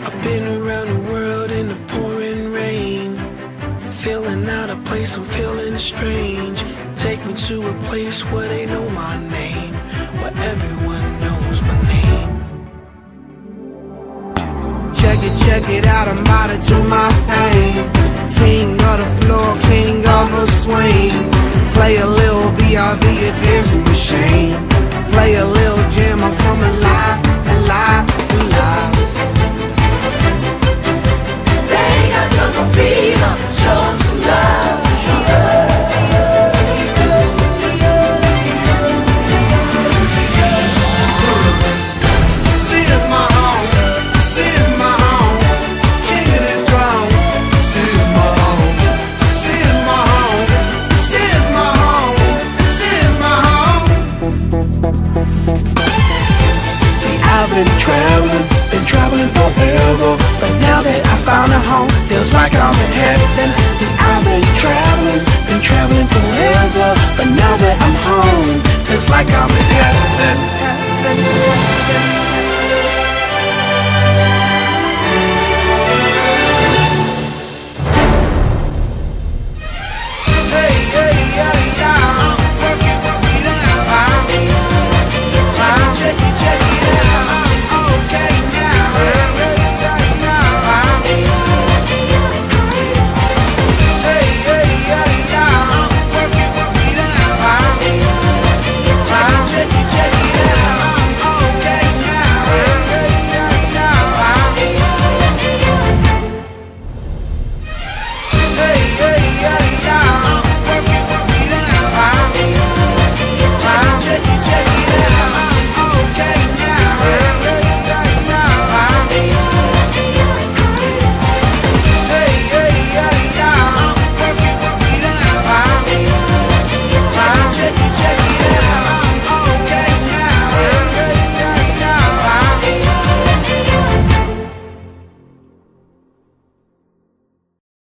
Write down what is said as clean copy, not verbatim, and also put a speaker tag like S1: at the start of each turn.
S1: I've been around the world in the pouring rain, feeling out of place, I'm feeling strange. Take me to a place where they know my name, where everyone knows my name. Check it out, I'm about to do my thing. King of the floor, king of the swing. Play a little B.I.B. a dancing machine. Play a little jam, I'm coming alive, alive, alive.
S2: They ain't got jungle fever, show 'em some love.
S1: Been traveling forever, but now that I found a home, feels like I'm in heaven. See, I've been traveling forever, but now that I'm home, feels like I'm